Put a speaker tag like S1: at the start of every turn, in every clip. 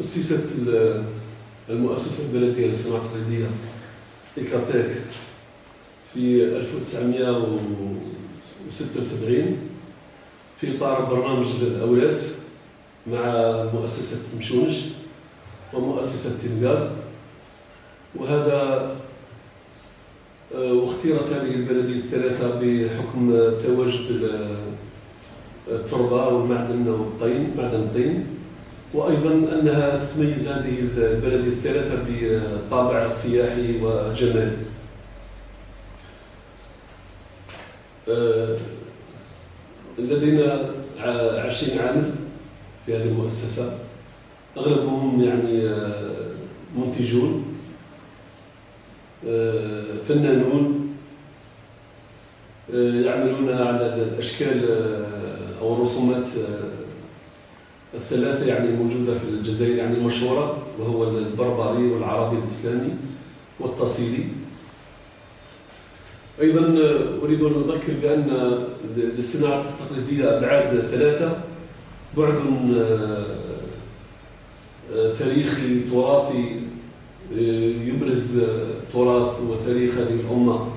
S1: أسست المؤسسة البلدية للصناعة التقليدية إيكاتيك في 1976 في إطار برنامج الأوياس مع مؤسسة مشونش ومؤسسة تنقاد. وهذا واختيرت هذه البلدية الثلاثة بحكم تواجد التربة والمعدن والطين، معدن الطين، وأيضا أنها تتميز هذه البلدية الثلاثة بطابع سياحي وجمالي. لدينا 20 عامل في هذه المؤسسة، أغلبهم يعني منتجون، فنانون، يعملون على الأشكال أو الرسومات الثلاثة يعني الموجودة في الجزائر، يعني المشهورة، وهو البربري والعربي الإسلامي والتصيلي. أيضا أريد أن أذكر بأن للصناعة التقليدية أبعاد ثلاثة: بعد تاريخي تراثي يبرز تراث وتاريخ هذه الأمة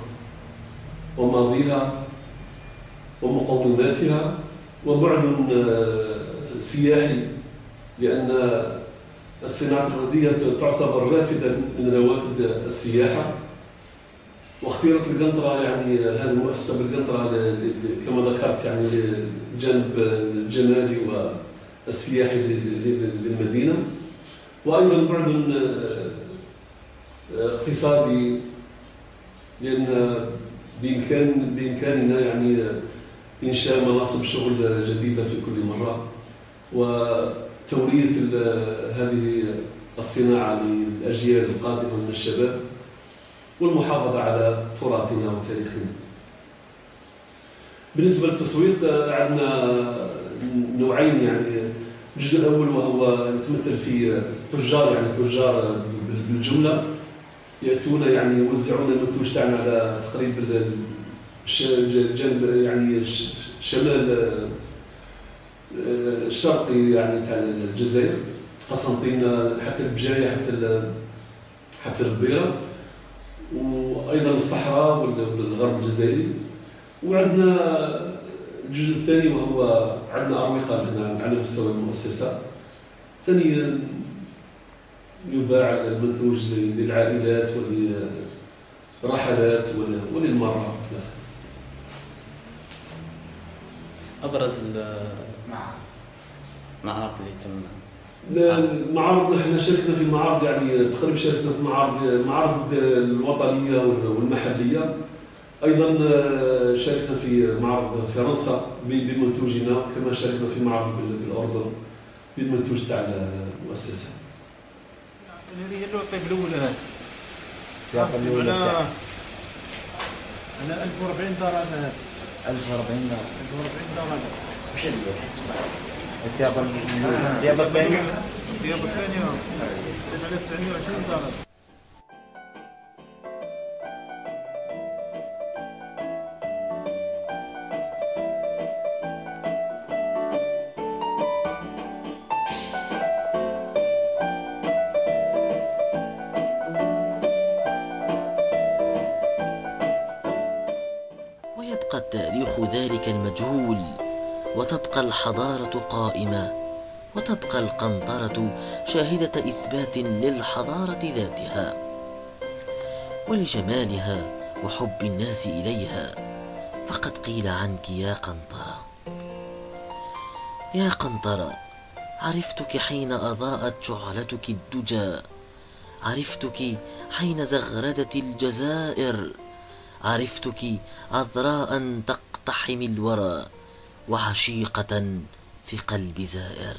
S1: وماضيها ومقوماتها، وبعد سياحي لأن الصناعة التقليدية تعتبر رافدا من روافد السياحة. واختيرت القنطرة، يعني هذه المؤسسة بالقنطرة كما ذكرت، يعني للجانب الجمالي والسياحي للمدينة، وأيضا بعد اقتصادي لأن بإمكاننا يعني إنشاء مناصب شغل جديدة في كل مرة، وتوريث هذه الصناعة للأجيال القادمة من الشباب، والمحافظة على تراثنا وتاريخنا. بالنسبة للتسويق عندنا نوعين، يعني الجزء الأول وهو يتمثل في تجار، يعني تجار بالجملة يأتون يعني يوزعون المنتوج تاعنا على تقريب الجانب يعني شمال الشرقي يعني تاع الجزائر، قسنطينة حتى البجاية حتى البيرة، وأيضا الصحراء والغرب الجزائري. وعندنا الجزء الثاني وهو عندنا أرمقة هنا على مستوى المؤسسة، ثانيا يباع المنتوج للعائلات وللرحلات وللمرأة.
S2: أبرز المعارض اللي تم؟
S1: المعارض نحن شاركنا في معارض، يعني تقريبا شاركنا في معارض الوطنية والمحلية. أيضا شاركنا في معرض فرنسا بمنتوجنا، كما شاركنا في معرض بالأردن بالمنتوج تاع المؤسسة.
S3: هذه هي الطيف الأول. أنا 1040 درجة. 1040 درجة.
S4: وش اللي تسمع؟ الثيابة الثانية؟
S3: الثيابة الثانية على 920 درجة.
S5: ويبقى التاريخ ذلك المجهول، وتبقى الحضارة قائمة، وتبقى القنطرة شاهدة إثبات للحضارة ذاتها ولجمالها وحب الناس إليها. فقد قيل عنك يا قنطرة، يا قنطرة، عرفتك حين أضاءت شعلتك الدجى، عرفتك حين زغردت الجزائر، عرفتك عذراء تقتحم الورى وعشيقة في قلب زائر.